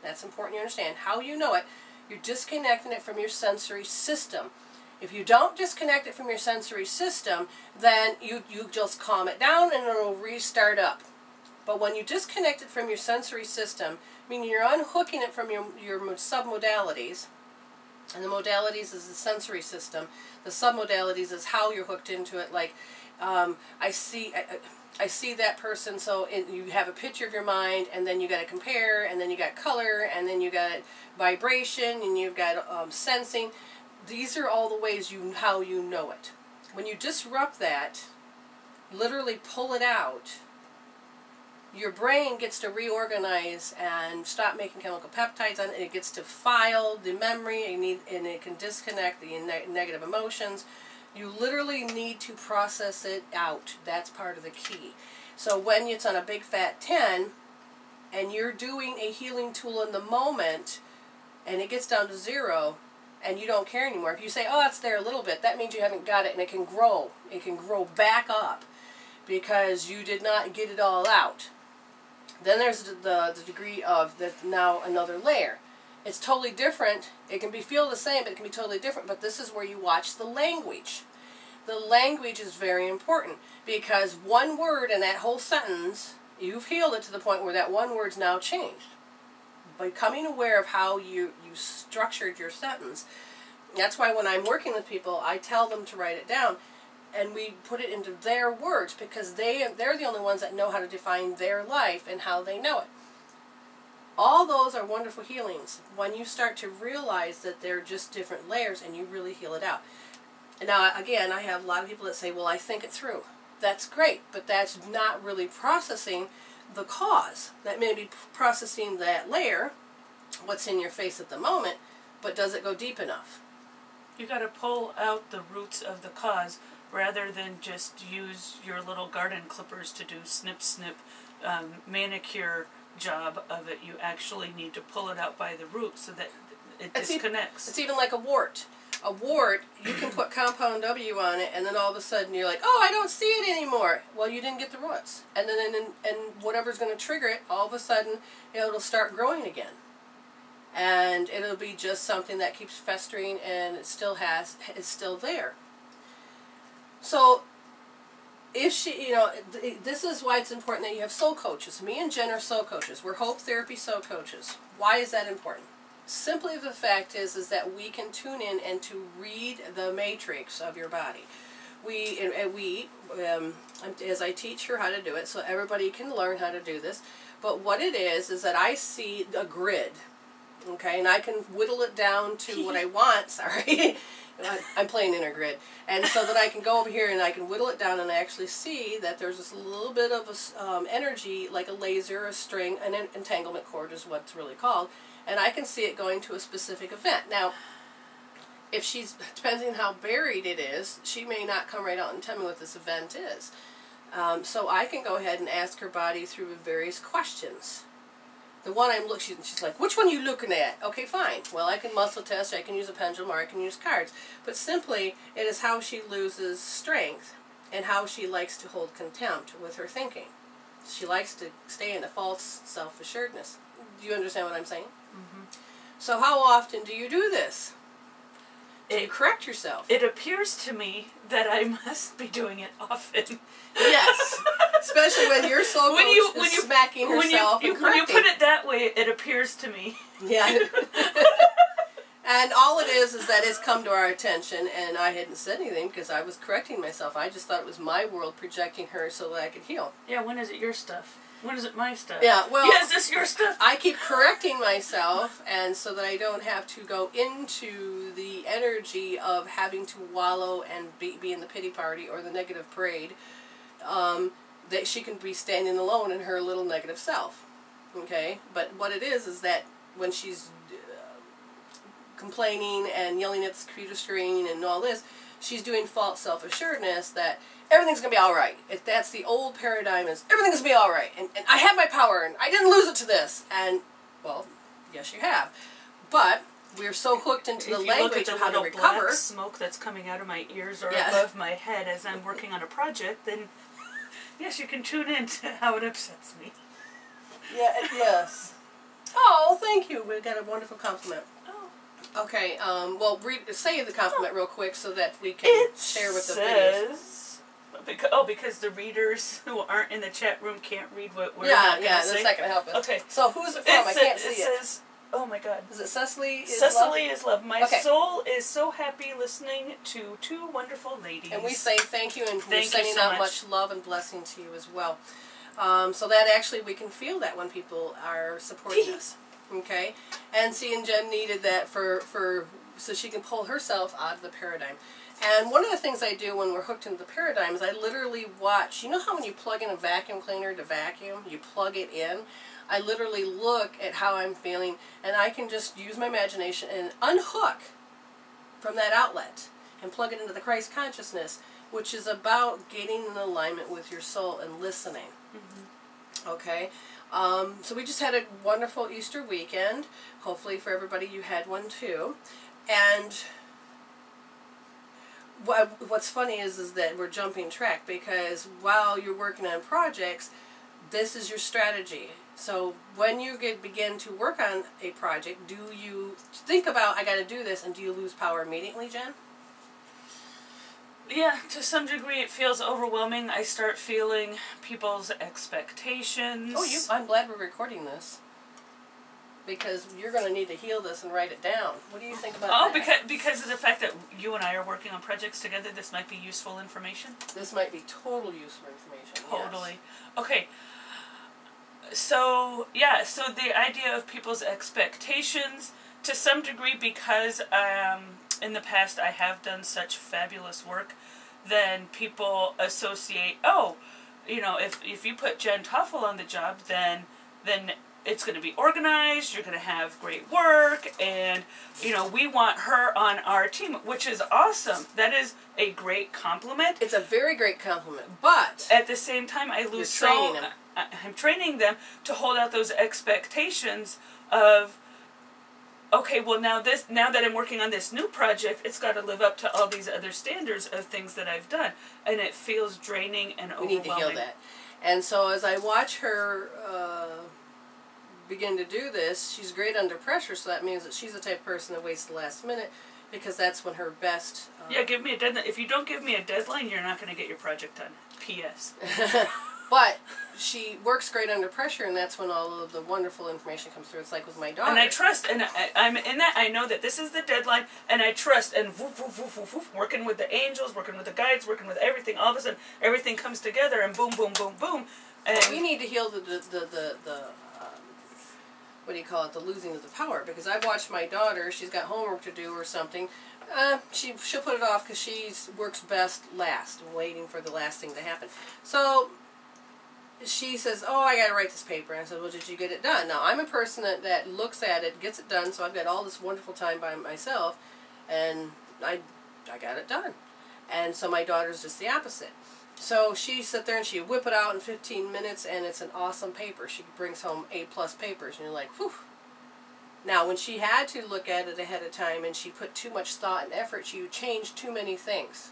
That's important you understand. How you know it, you're disconnecting it from your sensory system. If you don't disconnect it from your sensory system, then you just calm it down and it'll restart up. But when you disconnect it from your sensory system, meaning you're unhooking it from your submodalities, and the modalities is the sensory system, the submodalities is how you're hooked into it. Like, I see that person, so you have a picture of your mind, and then you got to compare, and then you got color, and then you got vibration, and you've got sensing. These are all the ways how you know it. When you disrupt that, literally pull it out, your brain gets to reorganize and stop making chemical peptides on it. It gets to file the memory, and it can disconnect the negative emotions. You literally need to process it out. That's part of the key. So when it's on a big fat 10, and you're doing a healing tool in the moment, and it gets down to 0, and you don't care anymore. If you say, oh, it's there a little bit, that means you haven't got it, and it can grow. It can grow back up because you did not get it all out. Then there's the degree of now another layer. It's totally different. It can feel the same, but it can be totally different. But this is where you watch the language. The language is very important because one word in that whole sentence, you've healed it to the point where that one word's now changed. Becoming aware of how you structured your sentence. That's why when I'm working with people, I tell them to write it down, and we put it into their words because they're the only ones that know how to define their life and how they know it. All those are wonderful healings when you start to realize that they're just different layers and you really heal it out. Now, again, I have a lot of people that say, well, I think it through. That's great, but that's not really processing the cause. That may be processing that layer, what's in your face at the moment, but does it go deep enough? You got to pull out the roots of the cause rather than just use your little garden clippers to do snip, snip, manicure job of it. You actually need to pull it out by the root so that it disconnects. It's even like a wart. A wart, you can put compound W on it, and then all of a sudden you're like, oh, I don't see it anymore. Well, you didn't get the roots. And then and whatever's going to trigger it, all of a sudden it'll start growing again. And it'll be just something that keeps festering, and it's still there. So if she, this is why it's important that you have soul coaches. Me and Jen are soul coaches. We're Hope Therapy soul coaches. Why is that important? Simply the fact is that we can tune in and to read the matrix of your body. As I teach her how to do it, so everybody can learn how to do this. But what it is that I see a grid, okay, and I can whittle it down to what I want. Sorry, I'm playing inner grid, and so that I can go over here and I can whittle it down and I actually see that there's this little bit of energy, like a laser, a string, an entanglement cord is what it's really called. And I can see it going to a specific event. Now, if she's, depending on how buried it is, she may not come right out and tell me what this event is. So I can go ahead and ask her body through various questions. The one I'm looking, she's like, which one are you looking at? Okay, fine. Well, I can muscle test, I can use a pendulum, or I can use cards. But simply, it is how she loses strength and how she likes to hold contempt with her thinking. She likes to stay in a false self-assuredness. Do you understand what I'm saying? Mm-hmm. So how often do you do this? Do you correct yourself? It appears to me that I must be doing it often. Yes. Especially when your soul coach is smacking herself and correcting. When you put it that way, it appears to me. Yeah. And all it is that it's come to our attention, and I hadn't said anything because I was correcting myself. I just thought it was my world projecting her so that I could heal. Yeah, when is it your stuff? When is it my stuff? Yeah, well... Yeah, is this your stuff? I keep correcting myself, and so that I don't have to go into the energy of having to wallow and be in the pity party or the negative parade, that she can be standing alone in her little negative self. Okay? But what it is that when she's complaining and yelling at the computer screen and all this, she's doing false self-assuredness that everything's going to be alright. That's the old paradigm, is everything's going to be alright, and I have my power, and I didn't lose it to this. And, well, yes you have. But we're so hooked into the language of how to recover. Black smoke that's coming out of my ears or above my head as I'm working on a project, then yes, you can tune in to how it upsets me. Yeah, yes. Oh, thank you. We got a wonderful compliment. Oh. Okay, well, say the compliment real quick so that we can share with the videos. Because the readers who aren't in the chat room can't read what we're Yeah, not that's say. not going to help us. Okay. So who's it from? I can't see it. It says, oh my God. Is it Cecily is Cecily love? is love. My soul is so happy listening to two wonderful ladies. And we say thank you, and we're sending so out much love and blessing to you as well. So that actually, we can feel that when people are supporting us. Okay? And see, and Jen needed that so she can pull herself out of the paradigm. And one of the things I do when we're hooked into the paradigm is I literally watch. You know how when you plug in a vacuum cleaner to vacuum, you plug it in? I literally look at how I'm feeling, and I can just use my imagination and unhook from that outlet and plug it into the Christ consciousness, which is about getting in alignment with your soul and listening. Mm-hmm. Okay? So we just had a wonderful Easter weekend. Hopefully for everybody you had one too. And what's funny is that we're jumping track, because while you're working on projects, this is your strategy. So when you begin to work on a project, do you think about, I got to do this, and do you lose power immediately, Jen? Yeah, to some degree it feels overwhelming. I start feeling people's expectations. Oh, I'm glad we're recording this, because you're going to need to heal this and write it down. What do you think about that? Oh, because of the fact that you and I are working on projects together, this might be useful information? This might be total useful information. Totally. Yes. Okay. So, yeah, so the idea of people's expectations, to some degree, because in the past I have done such fabulous work, then people associate, oh, you know, if you put Jen Toffel on the job, then it's going to be organized, you're going to have great work, and, you know, we want her on our team, which is awesome. That is a great compliment. It's a very great compliment, but at the same time, I lose I'm training them to hold out those expectations of, okay, well now that I'm working on this new project, it's got to live up to all these other standards of things that I've done, and it feels draining and overwhelming. We need to heal that. And so as I watch her begin to do this, she's great under pressure, so that means that she's the type of person that waits the last minute, because that's when her best... yeah, give me a deadline. If you don't give me a deadline, you're not going to get your project done. P.S. But she works great under pressure, and that's when all of the wonderful information comes through. It's like with my daughter. And I trust, and I'm in that. I know that this is the deadline, and I trust, and woof, woof, woof, woof, woof, working with the angels, working with the guides, working with everything. All of a sudden, everything comes together, and boom, boom, boom, boom. And we need to heal the what do you call it? The losing of the power. Because I've watched my daughter. She's got homework to do or something. She'll put it off because she works best last, waiting for the last thing to happen. So she says, oh, I got to write this paper. And I said, well, did you get it done? Now, I'm a person that looks at it, gets it done, so I've got all this wonderful time by myself, and I got it done. And so my daughter's just the opposite. So she sit there and she whip it out in 15 minutes, and it's an awesome paper. She brings home A+ papers, and you're like, whew. Now, when she had to look at it ahead of time and she put too much thought and effort, she changed too many things.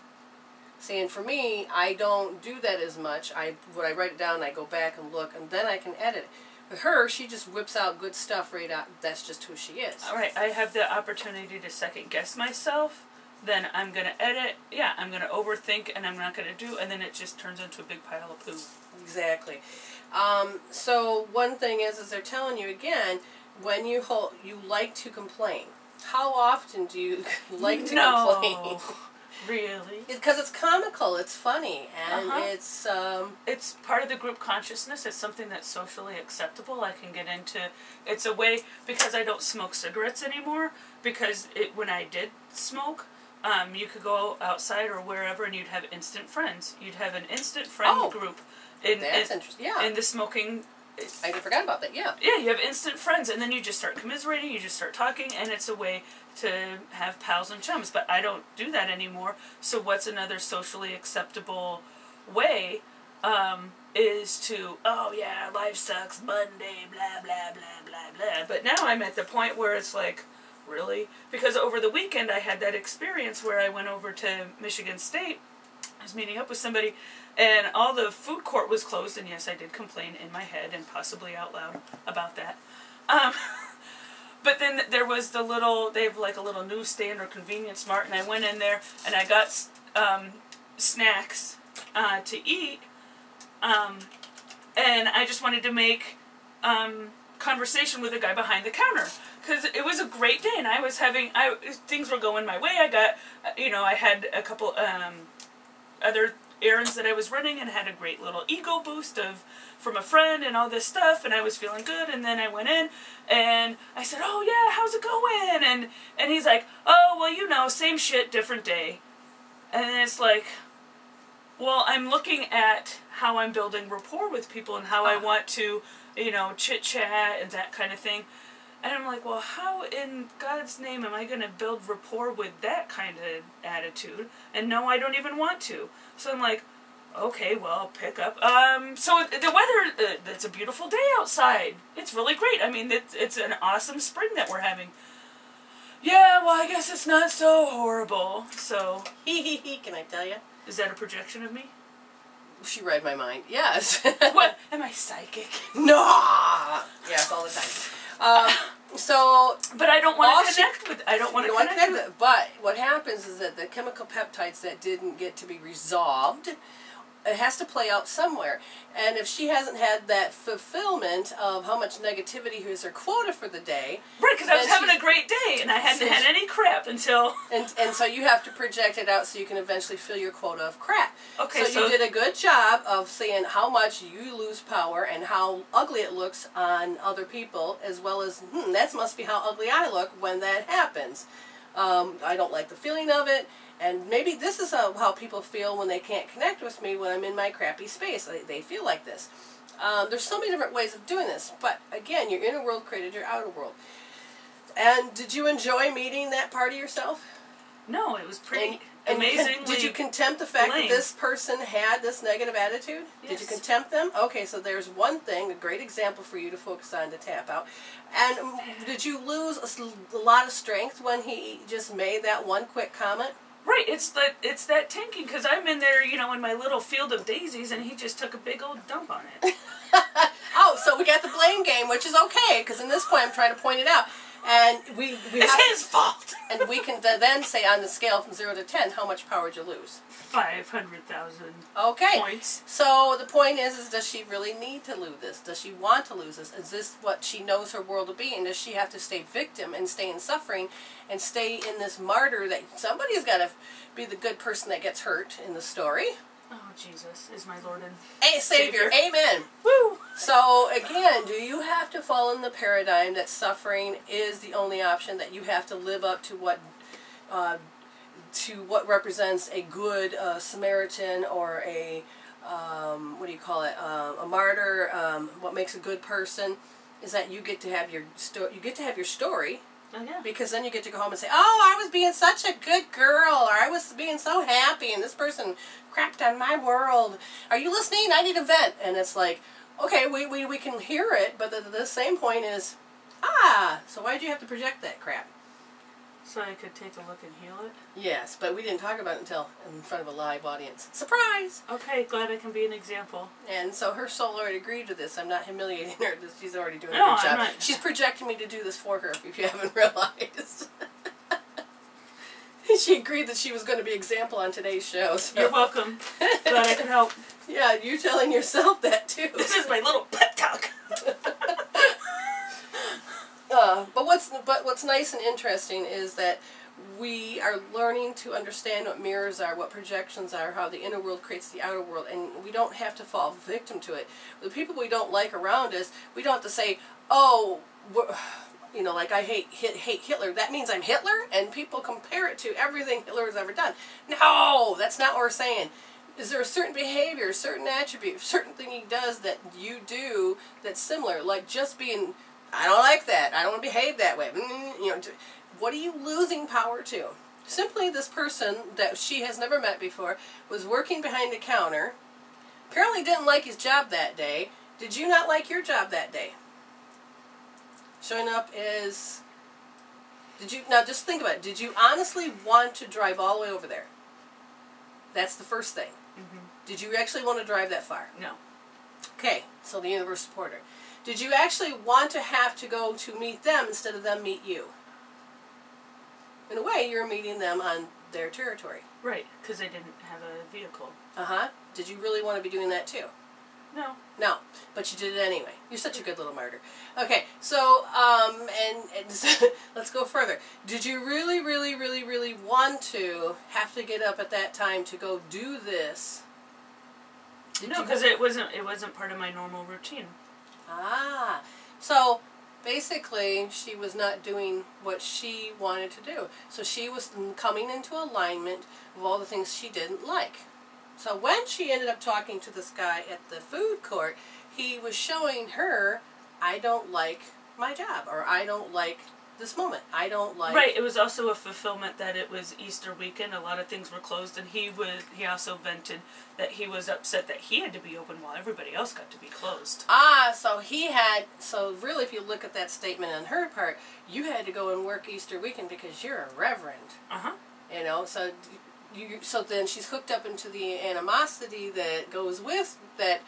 See, and for me, I don't do that as much. When I write it down, I go back and look, and then I can edit it. With her, she just whips out good stuff right out. That's just who she is. All right, I have the opportunity to second guess myself. Then I'm going to edit. Yeah, I'm going to overthink, and I'm not going to do, and then it just turns into a big pile of poo. Exactly. So one thing is they're telling you again, when you like to complain. How often do you like to complain? Really? Because it's comical, it's funny, and it's part of the group consciousness. It's something that's socially acceptable. I can get into. It's a way, because I don't smoke cigarettes anymore. Because when I did smoke, you could go outside or wherever, and you'd have instant friends. You'd have an instant friend group. That's interesting. Yeah. In the smoking. I forgot about that. Yeah. Yeah, you have instant friends, and then you just start commiserating. You just start talking, and it's a way to have pals and chums. But I don't do that anymore. So what's another socially acceptable way? Is to, oh yeah, life sucks, Monday, blah blah blah blah blah. But now I'm at the point where it's like, really? Because over the weekend I had that experience where I went over to Michigan State. I was meeting up with somebody, and all the food court was closed, and yes, I did complain in my head and possibly out loud about that. But then there was the little, they have like a little newsstand or convenience mart, and I went in there and I got snacks to eat, and I just wanted to make conversation with the guy behind the counter, because it was a great day, and I was having, things were going my way. I got, I had a couple other errands that I was running, and had a great little ego boost from a friend and all this stuff, and I was feeling good. And then I went in and I said, "Oh yeah, how's it going?" And he's like, "Oh well, same shit, different day." And then it's like, well, I'm looking at how I'm building rapport with people and how I want to, chit chat and that kind of thing. And I'm like, well, how in God's name am I going to build rapport with that kind of attitude? And no, I don't even want to. So I'm like, okay, well, I'll pick up. So the weather, it's a beautiful day outside. It's really great. I mean, it's an awesome spring that we're having. Yeah, well, I guess it's not so horrible. So, Can I tell you? Is that a projection of me? She read my mind. Yes. What? Am I psychic? No. Yes, all the time. But I don't want to connect with. I don't want to connect with it. But what happens is that the chemical peptides that didn't get to be resolved, it has to play out somewhere. And if she hasn't had that fulfillment of how much negativity is her quota for the day, right? Because I was having a great day and I hadn't had any crap until. And so you have to project it out so you can eventually fill your quota of crap. Okay, so you did a good job of saying how much you lose power and how ugly it looks on other people, as well as that must be how ugly I look when that happens. I don't like the feeling of it. And maybe this is how people feel when they can't connect with me when I'm in my crappy space. They feel like this. There's so many different ways of doing this. But again, your inner world created your outer world. And did you enjoy meeting that part of yourself? No, it was pretty amazingly Did you contempt the fact lame. that this person had this negative attitude? Yes. Did you contempt them? Okay, so there's one thing, a great example for you to focus on to tap out. And did you lose a lot of strength when he just made that one quick comment? Right, it's that tanking, because I'm in there, in my little field of daisies, and he just took a big old dump on it. Oh, so we got the blame game, which is okay, because in this point I'm trying to point it out. And it's his fault! And we can then say on the scale from 0 to 10, how much power did you lose? 500,000 points. So the point is does she really need to lose this? Does she want to lose this? Is this what she knows her world to be? And does she have to stay victim and stay in suffering and stay in this martyr that somebody's got to be the good person that gets hurt in the story? Oh, Jesus is my Lord and Savior. Amen. Woo! So, again, do you have to fall in the paradigm that suffering is the only option, that you have to live up to what represents a good Samaritan or a, a martyr, what makes a good person, is that you get to have your story. Oh, yeah. Because then you get to go home and say, oh, I was being such a good girl, or I was being so happy, and this person crapped on my world. Are you listening? I need a vent. And it's like, okay, we can hear it, but the same point is, so why did you have to project that crap? So I could take a look and heal it? Yes, but we didn't talk about it until in front of a live audience. Surprise! Okay, glad I can be an example. And so her soul already agreed to this. I'm not humiliating her. She's already doing a No, good job. I'm not. She's projecting me to do this for her, if you haven't realized. She agreed that she was going to be example on today's show. So. You're welcome. Glad I could help. Yeah, you're telling yourself that too. This is my little pep talk. But what's nice and interesting is that we are learning to understand what mirrors are, what projections are, how the inner world creates the outer world, and we don't have to fall victim to it. The people we don't like around us, we don't have to say, oh, like I hate Hitler. That means I'm Hitler, and people compare it to everything Hitler has ever done. No, that's not what we're saying. Is there a certain behavior, a certain attribute, a certain thing he does that you do that's similar? Like just being, I don't like that. I don't want to behave that way. What are you losing power to? Simply this person that she has never met before was working behind the counter, apparently didn't like his job that day. Did you not like your job that day? Showing up is, now just think about it. Did you honestly want to drive all the way over there? That's the first thing. Mm-hmm. Did you actually want to drive that far? No. Okay, so the universe supported her. Did you actually want to have to go to meet them instead of them meet you? In a way, you're meeting them on their territory. Right, because they didn't have a vehicle. Uh-huh. Did you really want to be doing that too? No. No, but you did it anyway. You're such a good little martyr. Okay, so, let's go further. Did you really, really, really, really want to have to get up at that time to go do this? No, because it wasn't part of my normal routine. Ah, so basically she was not doing what she wanted to do. So she was coming into alignment of all the things she didn't like. So when she ended up talking to this guy at the food court, he was showing her, I don't like my job, or I don't like this moment. I don't like... Right, it was also a fulfillment that it was Easter weekend, a lot of things were closed, and he also vented that he was upset that he had to be open while everybody else got to be closed. Ah, so really if you look at that statement on her part, you had to go and work Easter weekend because you're a reverend. Uh-huh. You know, so then she's hooked up into the animosity that goes with that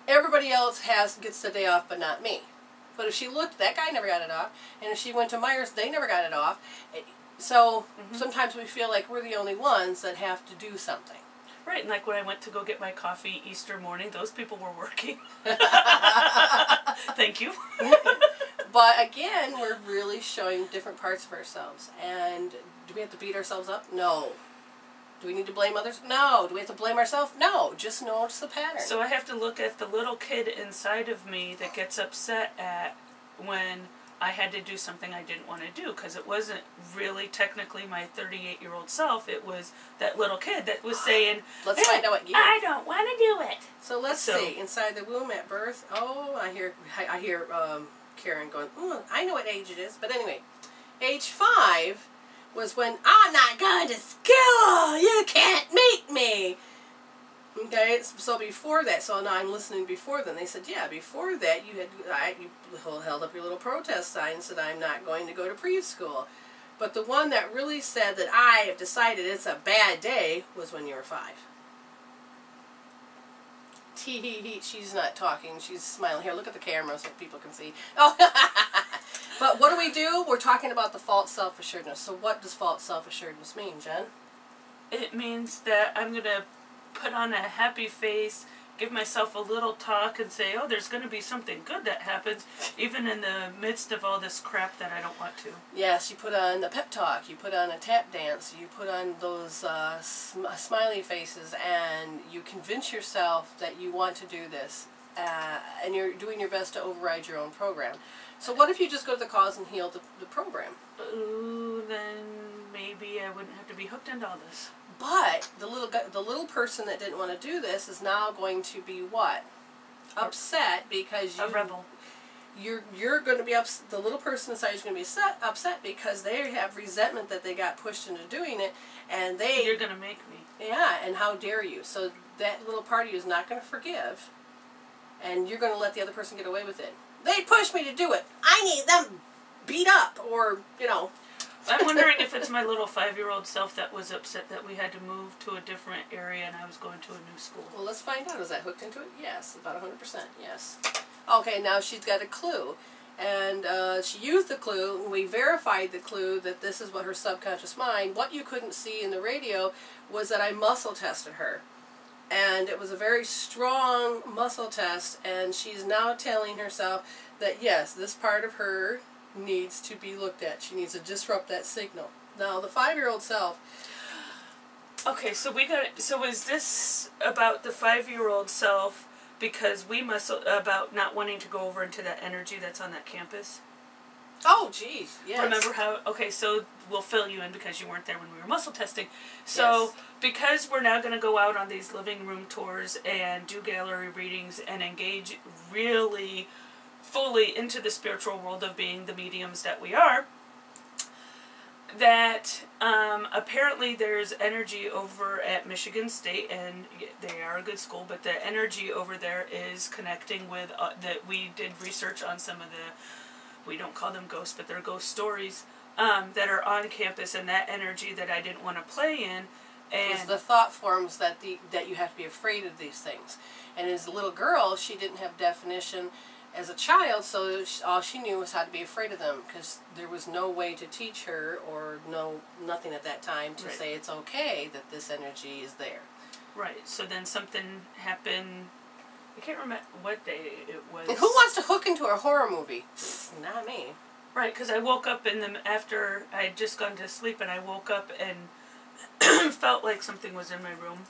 everybody else gets the day off but not me. But if she looked, that guy never got it off. And if she went to Myers, they never got it off. So sometimes we feel like we're the only ones that have to do something. Right, and like when I went to go get my coffee Easter morning, those people were working. Thank you. But again, we're really showing different parts of ourselves. And do we have to beat ourselves up? No. Do we need to blame others? No. Do we have to blame ourselves? No. Just notice the pattern. So I have to look at the little kid inside of me that gets upset at when I had to do something I didn't want to do, because it wasn't really technically my 38-year-old self. It was that little kid that was saying, let's find out what you... I don't want to do it. So let's see. Inside the womb at birth. Oh, I hear Karen going, I know what age it is. But anyway, age 5 was when I'm not going to school. You can't make me. Okay, so before that, so now I'm listening before then. They said, yeah, before that you held up your little protest sign and said, I'm not going to go to preschool. But the one that really said that I have decided it's a bad day was when you were 5. She's not talking. She's smiling. Here, look at the camera so people can see. Oh, but what do? We're talking about the false self-assuredness. So what does false self-assuredness mean, Jen? It means that I'm going to put on a happy face, give myself a little talk, and say, oh, there's going to be something good that happens, even in the midst of all this crap that I don't want to. Yes, you put on the pep talk, you put on a tap dance, you put on those smiley faces, and you convince yourself that you want to do this, and you're doing your best to override your own program. So what if you just go to the cause and heal the program? Ooh, then maybe I wouldn't have to be hooked into all this. But the little person that didn't want to do this is now going to be what? Upset because a rebel. You're going to be upset. The little person inside is going to be upset because they have resentment that they got pushed into doing it, and you're going to make me. Yeah, and how dare you? So that little part of you is not going to forgive, and you're going to let the other person get away with it. They pushed me to do it. I need them beat up, or I'm wondering if it's my little 5-year-old self that was upset that we had to move to a different area and I was going to a new school. Well, let's find out. Is that hooked into it? Yes, about 100%. Yes. Okay, now she's got a clue. And she used the clue, and we verified the clue that this is what her subconscious mind, what you couldn't see in the radio was that I muscle tested her. And it was a very strong muscle test, and she's now telling herself that, yes, this part of her needs to be looked at. She needs to disrupt that signal. Now, the 5-year-old self... Okay, so is this about the 5-year-old self because about not wanting to go over into that energy that's on that campus? Oh, geez, yes. Remember how... Okay, so we'll fill you in because you weren't there when we were muscle testing. So, yes. Because we're now going to go out on these living room tours and do gallery readings and engage really fully into the spiritual world of being the mediums that we are, that apparently there's energy over at Michigan State, and they are a good school, but the energy over there is connecting with, that we did research on some of the, we don't call them ghosts, but they're ghost stories, that are on campus, and that energy that I didn't want to play in. And it was the thought forms that you have to be afraid of these things. And as a little girl, she didn't have definition, as a child, so all she knew was how to be afraid of them, because there was no way to teach her, or nothing at that time to say it's okay that this energy is there. Right. So then something happened. I can't remember what day it was. And who wants to hook into a horror movie? Not me. Right, because I woke up after I had just gone to sleep, and I woke up and felt like something was in my room.